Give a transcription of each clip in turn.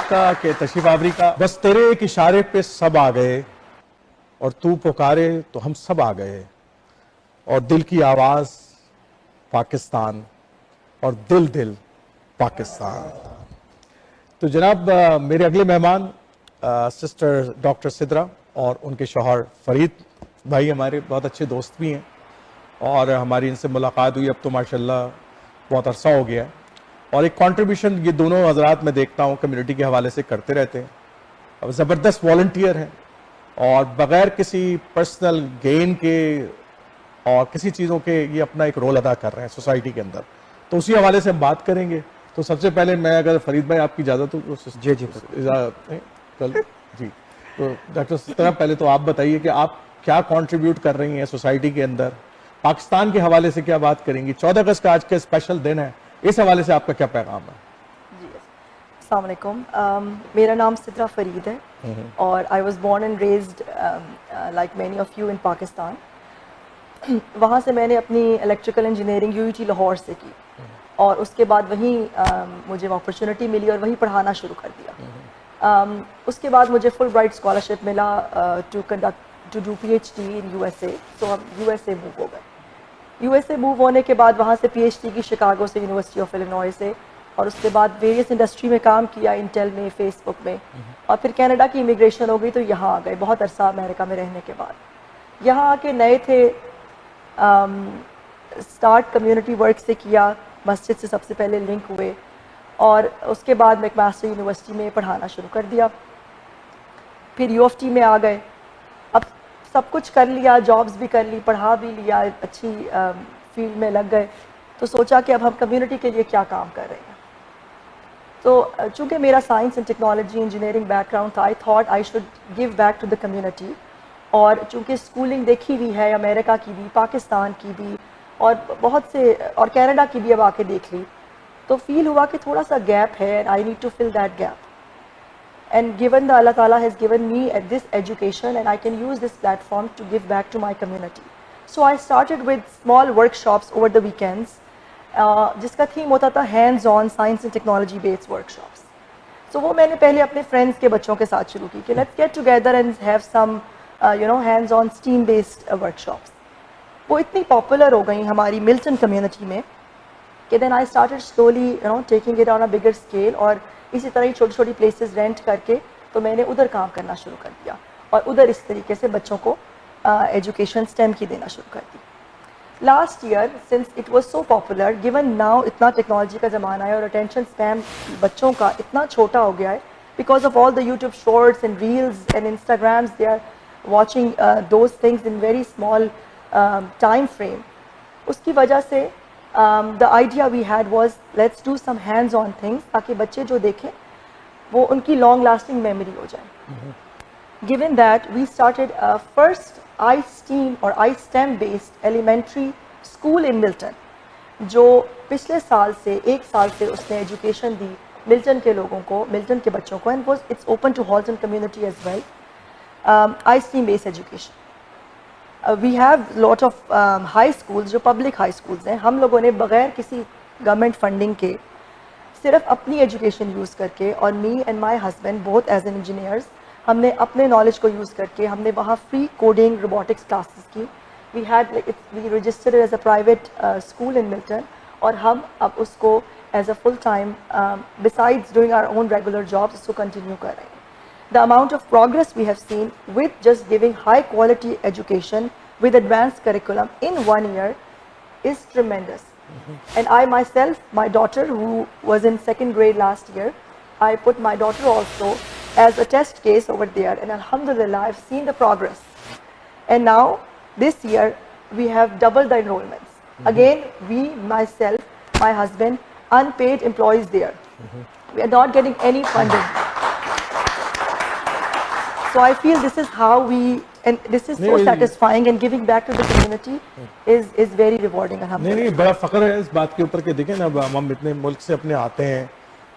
کا کہ تشریف آوری کا. بس تیرے ایک اشارے پہ سب آ گئے اور تو پکارے تو ہم سب آ گئے, اور دل کی آواز پاکستان اور دل دل پاکستان. تو جناب میرے اگلے مہمان سسٹر ڈاکٹر سدرا اور ان کے شوہر فرید بھائی, ہمارے بہت اچھے دوست بھی ہیں, اور ہماری ان سے ملاقات ہوئی اب تو ماشاءاللہ بہت عرصہ ہو گیا ہے, اور ایک کنٹریبیوشن یہ دونوں حضرات میں دیکھتا ہوں کمیونٹی کے حوالے سے کرتے رہتے ہیں. اب زبردست والنٹیئر ہیں, اور بغیر کسی پرسنل گین کے اور کسی چیزوں کے یہ اپنا ایک رول ادا کر رہے ہیں سوسائٹی کے اندر. تو اسی حوالے سے ہم بات کریں گے. تو سب سے پہلے میں اگر فرید بھائی آپ کی اجازت ہو جی جی تو ڈاکٹر سترا پہلے تو آپ بتائیے کہ آپ کیا کنٹریبیوٹ کر رہی ہیں سوسائٹی کے اندر, پاکستان کے حوالے سے کیا بات کریں گی, 14 اگست کا آج کا اسپیشل دن ہے, اس حوالے سے آپ کا کیا پیغام ہے؟ جی السلام علیکم. میرا نام سدرا فرید ہے اور I was born and raised like many of you ان پاکستان. وہاں سے میں نے اپنی الیکٹریکل انجینئرنگ UUT لاہور سے کی, اور اس کے بعد وہیں مجھے اپرچونٹی ملی اور وہیں پڑھانا شروع کر دیا. اس کے بعد مجھے فل برائٹ اسکالرشپ ملا to do PhD in USA. تو ہم USA موو ہو گئے. USA موو ہونے کے بعد وہاں سے PhD کی شکاگو سے, یونیورسٹی آف الینوائے سے, اور اس کے بعد ویریس انڈسٹری میں کام کیا, انٹیل میں, فیس بک میں, اور پھر کینیڈا کی امیگریشن ہو گئی تو یہاں آ گئے. بہت عرصہ امریکہ میں رہنے کے بعد یہاں آ کے نئے تھے. اسٹارٹ کمیونٹی ورک سے کیا, مسجد سے سب سے پہلے لنک ہوئے, اور اس کے بعد میک ماسٹر یونیورسٹی میں پڑھانا شروع کر دیا. پھر UofT میں آ گئے. اب سب کچھ کر لیا, جابز بھی کر لی, پڑھا بھی لیا, اچھی فیلڈ میں لگ گئے, تو سوچا کہ اب ہم کمیونٹی کے لیے کیا کام کر رہے ہیں. تو چونکہ میرا science and technology engineering background تھا, I thought I should give back to the community. اور چونکہ اسکولنگ دیکھی ہوئی ہے امریکہ کی بھی, پاکستان کی بھی, اور بہت سے, اور کینیڈا کی بھی اب آ کے دیکھ لی, تو فیل ہوا کہ تھوڑا سا گیپ ہے, I need to fill that gap. And given that Allah Ta'ala has given me this education, and I can use this platform to give back to my community. So I started with small workshops over the weekends, جس کا theme ہوتا تھا hands on science and technology based workshops. So وہ میں نے پہلے اپنے friends کے بچوں کے ساتھ شروع کی کہ let's get together and have some hands on STEAM based workshops. وہ اتنی پاپولر ہو گئی ہماری ملٹن کمیونٹی میں کہ then I started slowly taking it on a bigger scale, اور اسی طرح ہی چھوٹی چھوٹی پلیسز رینٹ کر کے تو میں نے ادھر کام کرنا شروع کر دیا, اور ادھر اس طریقے سے بچوں کو ایجوکیشن STEM کی دینا شروع کر دی. Last year since it was so popular, given now اتنا ٹیکنالوجی کا زمانہ ہے اور اٹینشن اسپین بچوں کا اتنا چھوٹا ہو گیا ہے because of all the YouTube shorts and reels and Instagrams, they are watching those things in very small time frame. اس کی وجہ سے the idea we had was let's do some hands on things تاکہ بچے جو دیکھیں وہ ان کی long lasting memory ہو جائے. Given that we started first iSTEAM اور iSTEM based elementary school in Milton, جو پچھلے سال سے, ایک سال سے اس نے ایجوکیشن دی ملٹن کے لوگوں کو, ملٹن کے بچوں کو, and it's open to Halton community as well. iSTEAM based education. We have lot of high schools جو پبلک ہائی اسکولز ہیں. ہم لوگوں نے بغیر کسی گورنمنٹ فنڈنگ کے صرف اپنی ایجوکیشن یوز کر کے, اور me and my husband both as an engineers, ہم نے اپنے نالج کو یوز کر کے ہم نے وہاں فری کوڈنگ روبوٹکس کلاسز کی. We registered as a private school in Milton, اور ہم اب اس کو as a full time besides doing our own regular jobs اس کو کنٹینیو کر رہے ہیں. The amount of progress we have seen with just giving high quality education with advanced curriculum in 1 year is tremendous. And I myself, my daughter who was in 2nd grade last year, I put my daughter also as a test case over there, and alhamdulillah I've seen the progress. And now this year we have doubled the enrollments. Again, we, myself, my husband, unpaid employees there. We are not getting any funding. So I feel this is how we, and this is so satisfying, and giving back to the community is very rewarding. نہیں بڑا فخر ہے اس بات کے اوپر کہ دیکھیں نا, ہم اتنے ملک سے اپنے آتے ہیں,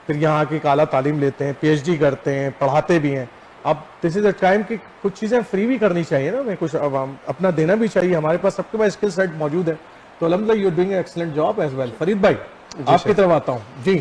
پھر یہاں کی اعلیٰ تعلیم لیتے ہیں, PhD کرتے ہیں, پڑھاتے بھی ہیں. اب دس از اے ٹائم کہ کچھ چیزیں فری بھی کرنی چاہیے نا, ہمیں کچھ اپنا دینا بھی چاہیے. ہمارے پاس سب کے پاس اسکل سیٹ موجود ہے, تو الحمدللہ you are doing a excellent job as well. Farid بھائی آپ کی طرف آتا ہوں. جی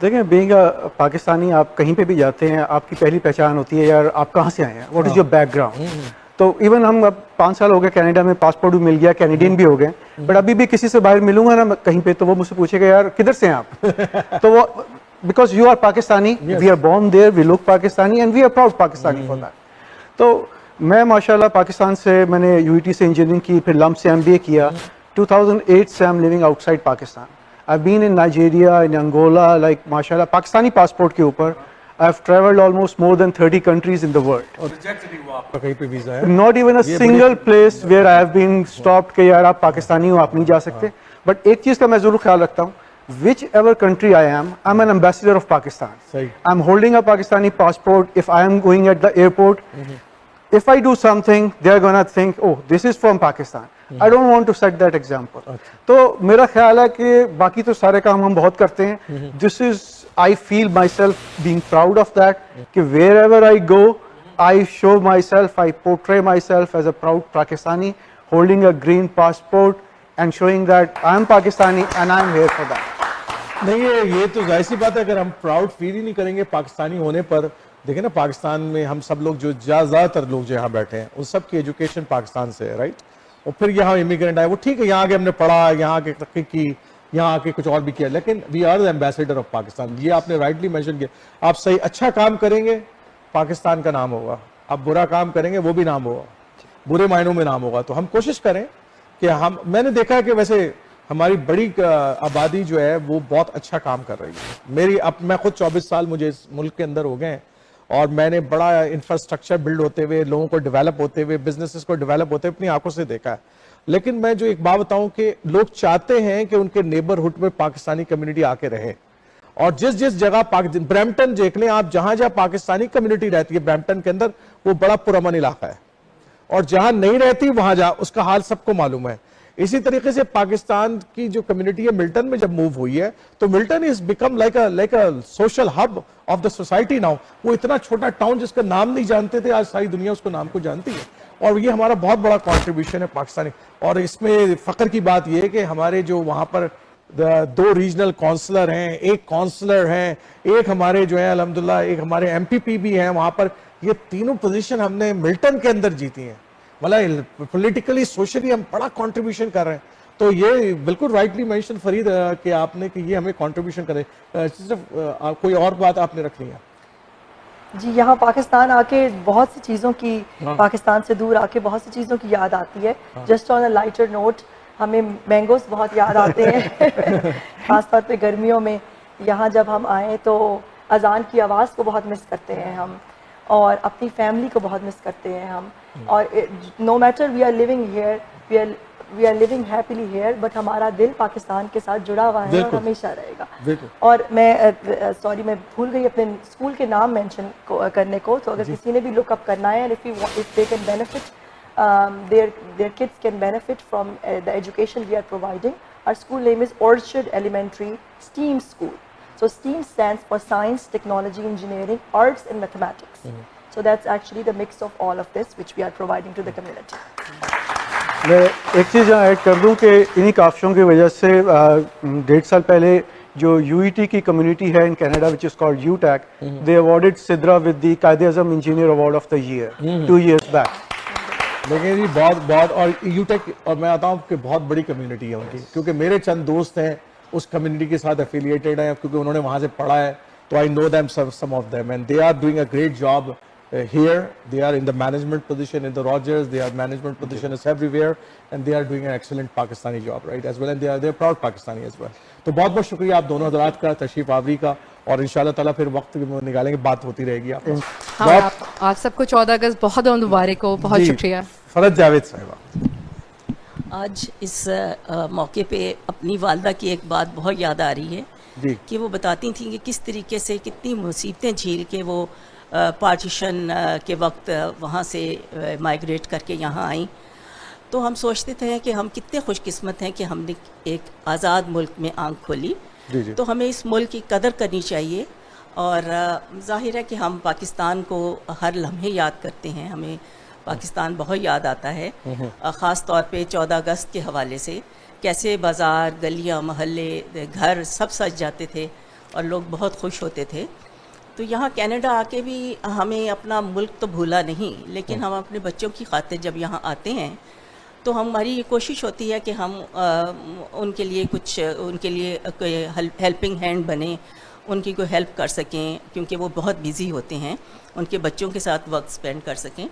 دیکھیں بینگ پاکستانی آپ کہیں پہ بھی جاتے ہیں آپ کی پہلی پہچان ہوتی ہے یار آپ کہاں سے آئے ہیں, what is your back ground. تو ایون ہم اب 5 سال ہو گئے کینیڈا میں, پاسپورٹ بھی مل گیا, کینیڈین بھی ہو گئے, بٹ ابھی بھی کسی سے باہر ملوں گا نا کہیں پہ تو وہ مجھ سے پوچھے گا یار کدھر سے ہیں آپ, تو وہ because you are Pakistani, we are born there, we look Pakistani and we are proud Pakistani for that. تو میں ماشاء اللہ پاکستان سے میں نے یو ای ٹی سے انجینئرنگ کی, پھر لمپ سے MBA کیا. 2008 سے I'm living outside Pakistan. I've been in Nigeria, in Angola, like mashallah, Pakistani passport کے اوپر I've traveled almost more than 30 countries in the world. اور ریجیکٹ نہیں ہوا آپ کا کہیں پہ ویزا ہے؟ Not even a single place where I have been stopped کہ یار آپ پاکستانی ہو آپ نہیں جا سکتے. بٹ ایک چیز کا میں ضرور خیال رکھتا ہوں, whichever country I am, I'm an ambassador of Pakistan. I'm holding a Pakistani passport. If I am going at the airport, if I do something, they are gonna think, oh, this is from Pakistan. I don't want to set that example. تو میرا خیال ہے کہ باقی تو سارے کام ہم بہت کرتے ہیں. This is, I feel myself being proud of that, کہ wherever I go, I show myself, I portray myself as a proud Pakistani, holding a green passport and showing that I am Pakistani and I am here for that. نہیں یہ تو ظاہر سی بات ہے, اگر ہم proud feel ہی نہیں کریں گے پاکستانی ہونے پر. دیکھیں نا پاکستان میں ہم سب لوگ جو زیادہ تر لوگ جو یہاں بیٹھے ہیں ان سب کی ایجوکیشن پاکستان سے ہے, رائٹ. اور پھر یہاں امیگرینٹ آئے, وہ ٹھیک ہے یہاں آگے ہم نے پڑھا, یہاں کے تحقیق کی, یہاں آ کے کچھ اور بھی کیا, لیکن we are the ambassador of Pakistan. یہ آپ نے رائٹلی مینشن کیا. آپ صحیح اچھا کام کریں گے پاکستان کا نام ہوگا, آپ برا کام کریں گے وہ بھی نام ہوگا, برے معنوں میں نام ہوگا. تو ہم کوشش کریں کہ ہم, میں نے دیکھا ہے کہ ویسے ہماری بڑی آبادی جو ہے وہ بہت اچھا کام کر رہی ہے. میری میں خود 24 سال مجھے اس ملک کے اندر ہو گئے ہیں اور میں نے بڑا انفراسٹرکچر بلڈ ہوتے ہوئے, لوگوں کو ڈیولپ ہوتے ہوئے, بزنسز کو ڈیولپ ہوتے ہوئے اپنی آنکھوں سے دیکھا ہے. لیکن میں جو ایک بات بتاؤں کہ لوگ چاہتے ہیں کہ ان کے نیبرہڈ میں پاکستانی کمیونٹی آ کے رہے, اور جس جگہ برمپٹن دیکھ لیں آپ, جہاں پاکستانی کمیونٹی رہتی ہے برمپٹن کے اندر وہ بڑا پرامن علاقہ ہے, اور جہاں نہیں رہتی وہاں اس کا حال سب کو معلوم ہے. اسی طریقے سے پاکستان کی جو کمیونٹی ہے ملٹن میں جب موو ہوئی ہے تو Milton is become like a social hub of the society now. وہ اتنا چھوٹا ٹاؤن جس کا نام نہیں جانتے تھے, آج ساری دنیا اس کو نام کو جانتی ہے, اور یہ ہمارا بہت بڑا کنٹریبیوشن ہے پاکستانی. اور اس میں فخر کی بات یہ ہے کہ ہمارے جو وہاں پر 2 ریجنل کونسلر ہیں, ایک کونسلر ہیں, ایک ہمارے جو ہیں الحمدللہ ایک ہمارے MPP بھی ہیں وہاں پر, یہ تینوں پوزیشن ہم نے ملٹن کے اندر جیتی ہیں. مطلب پولیٹیکلی سوشلی ہم بڑا کنٹریبیوشن کر رہے ہیں. تو یہ بالکل رائٹلی مینشن فرید کہ آپ نے کہ یہ ہمیں کنٹریبیوشن کرے. صرف کوئی اور بات آپ نے رکھنی ہے؟ جی, یہاں پاکستان آ کے بہت سی چیزوں کی, پاکستان سے دور آ کے بہت سی چیزوں کی یاد آتی ہے. Just on a lighter note, ہمیں مینگوز بہت یاد آتے ہیں خاص طور پہ گرمیوں میں. یہاں جب ہم آئیں تو اذان کی آواز کو بہت مس کرتے ہیں ہم, اور اپنی فیملی کو بہت مس کرتے ہیں ہم. اور no matter we are living here, we are living happily here, but ہمارا دل پاکستان کے ساتھ جڑا ہوا ہے اور ہمیشہ رہے گا. اور میں سوری میں بھول گئی اپنے اسکول کے نام مینشن کرنے کو, تو اگر کسی نے بھی لک اپ کرنا ہے, if they can benefit, their kids can benefit from the education we are providing. Our school name is Orchard Elementary STEAM School. So STEAM stands for Science, Technology, Engineering, Arts and Mathematics. So that's actually the mix of all of this which we are providing to the community. میں ایک چیز add کر دوں کہ انہی کافشوں کی وجہ سے 1.5 سال پہلے جو UET کی کمیونٹی ہے in Canada which is called UTAC, they awarded Sidra with the Quaid Azam engineer award of the year 2 years back. لیکن جی بہت اور UTAC, اور میں آتا ہوں کہ بہت بڑی کمیونٹی ہے ان کی, کیونکہ میرے چند دوست ہیں اس کمیونٹی کے ساتھ ایفیلیٹڈ ہیں, کیونکہ انہوں نے وہاں سے پڑھا ہے. تو I know them, some of them, and they are doing a great job here. They are in the management position in the Rogers, they are management positions everywhere, and they are doing an excellent Pakistani job, right, as well, and they are proud Pakistani as well. تو بہت بہت شکریہ آپ دونوں حضرات کا تشریف آوری کا, اور انشاءاللہ تعالیٰ پھر وقت نکالیں گے, بات ہوتی رہے گی. آپ سب کو 14 اگست بہت بہت مبارک ہو. بہت شکریہ. فرد جاوید صاحبہ, آج اس موقع پہ اپنی والدہ کی ایک بات بہت یاد آ رہی ہے کہ وہ بتاتی تھیں کہ کس طریقے سے کتنی مصیبتیں جھیل کے وہ پارٹیشن کے وقت وہاں سے مائیگریٹ کر کے یہاں آئیں. تو ہم سوچتے تھے کہ ہم کتنے خوش قسمت ہیں کہ ہم نے ایک آزاد ملک میں آنکھ کھولی. تو ہمیں اس ملک کی قدر کرنی چاہیے, اور ظاہر ہے کہ ہم پاکستان کو ہر لمحے یاد کرتے ہیں، ہمیں پاکستان بہت یاد آتا ہے، خاص طور پہ 14 اگست کے حوالے سے کیسے بازار، گلیاں، محلے، گھر سب سج جاتے تھے اور لوگ بہت خوش ہوتے تھے. تو یہاں کینیڈا آ کے بھی ہمیں اپنا ملک تو بھولا نہیں، لیکن ہم اپنے بچوں کی خاطر جب یہاں آتے ہیں تو ہماری یہ کوشش ہوتی ہے کہ ہم ان کے لیے کچھ، ان کے لیے کوئی ہیلپنگ ہینڈ بنیں، ان کی کوئی ہیلپ کر سکیں، کیونکہ وہ بہت بیزی ہوتے ہیں، ان کے بچوں کے ساتھ وقت سپینڈ کر سکیں.